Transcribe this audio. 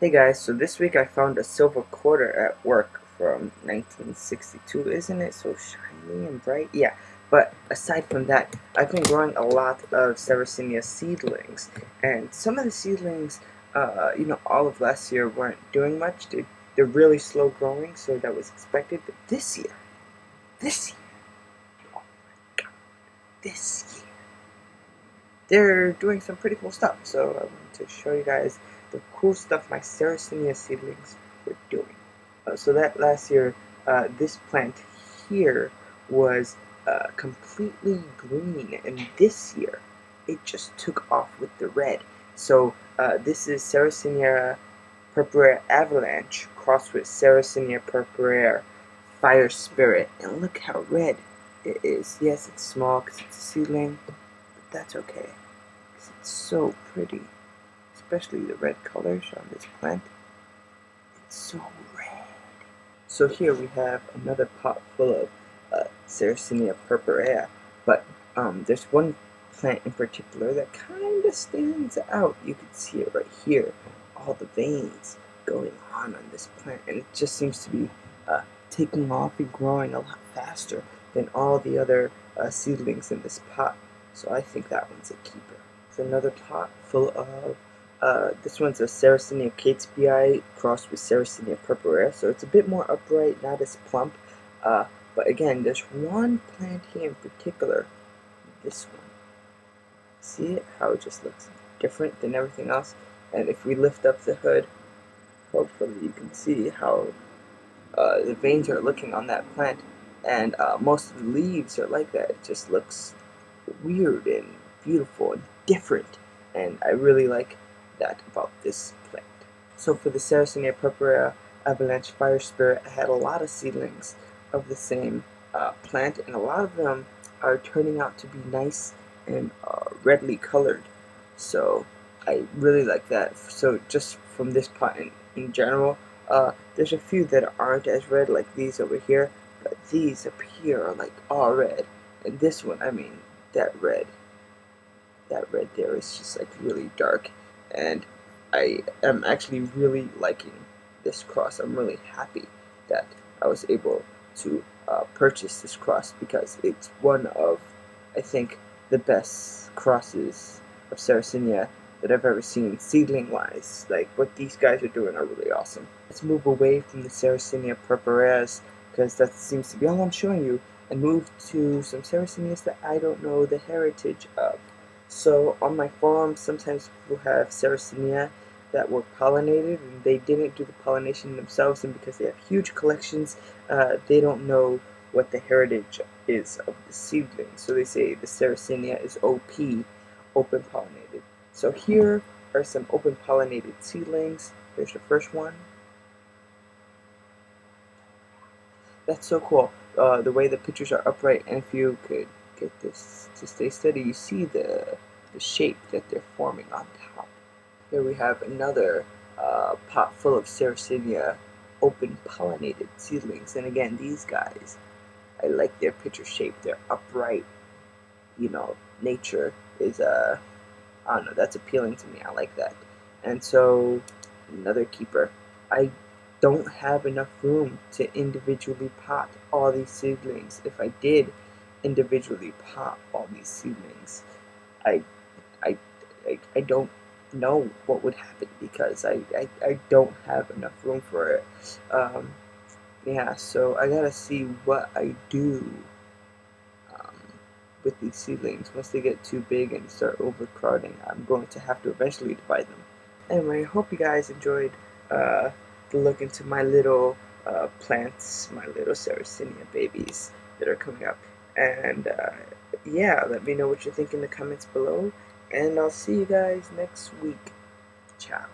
Hey guys, so this week I found a silver quarter at work from 1962. Isn't it so shiny and bright? Yeah, but aside from that, I've been growing a lot of Sarracenia seedlings, and some of the seedlings, all of last year weren't doing much. They're really slow growing, so that was expected. But this year, oh my god, this year, they're doing some pretty cool stuff. So I want to show you guys the cool stuff my Sarracenia seedlings were doing. So that last year, this plant here was completely green, and this year it just took off with the red. So this is Sarracenia purpurea avalanche crossed with Sarracenia purpurea fire spirit, and look how red it is. Yes, it's small because it's a seedling, but that's okay. It's so pretty, especially the red colors on this plant. It's so red. So here we have another pot full of Sarracenia purpurea, but there's one plant in particular that kind of stands out. You can see it right here, all the veins going on this plant, and it just seems to be taking off and growing a lot faster than all the other seedlings in this pot. So I think that one's a keeper. It's another pot full of this one's a Sarracenia catesbii crossed with Sarracenia purpurea, so it's a bit more upright, not as plump. But again, there's one plant here in particular, this one. See it? How it just looks different than everything else. And if we lift up the hood, hopefully you can see how the veins are looking on that plant. And most of the leaves are like that. It just looks weird and beautiful and different. And I really like that about this plant. So for the Sarracenia purpurea avalanche fire spirit, I had a lot of seedlings of the same plant, and a lot of them are turning out to be nice and redly colored. So I really like that. So just from this pot in general, there's a few that aren't as red, like these over here, but these up here are like all red, and this one, I mean, that red there is just like really dark, and I am actually really liking this cross. I'm really happy that I was able to purchase this cross because it's one of, I think, the best crosses of Sarracenia that I've ever seen seedling wise. Like what these guys are doing are really awesome. Let's move away from the Sarracenia purpureas because that seems to be all I'm showing you, and move to some Sarracenias that I don't know the heritage of. So on my farm, sometimes people have Sarracenia that were pollinated, and they didn't do the pollination themselves, and because they have huge collections, they don't know what the heritage is of the seedling. So they say the Sarracenia is OP, open pollinated. So here are some open pollinated seedlings. Here's the first one. That's so cool. The way the pictures are upright, and if you could get this to stay steady, you see the shape that they're forming on top. Here we have another pot full of Sarracenia open pollinated seedlings, and again, these guys, I like their picture shape. They're upright. You know, nature is I don't know, that's appealing to me. I like that. And so another keeper. I don't have enough room to individually pot all these seedlings. If I did individually pot all these seedlings, I I I don't know what would happen because I don't have enough room for it. Yeah, so I gotta see what I do um, with these seedlings. Once they get too big and start overcrowding, I'm going to have to eventually divide them. Anyway, I hope you guys enjoyed the look into my little plants, my little Sarracenia babies that are coming up. And yeah, let me know what you think in the comments below. And I'll see you guys next week. Ciao.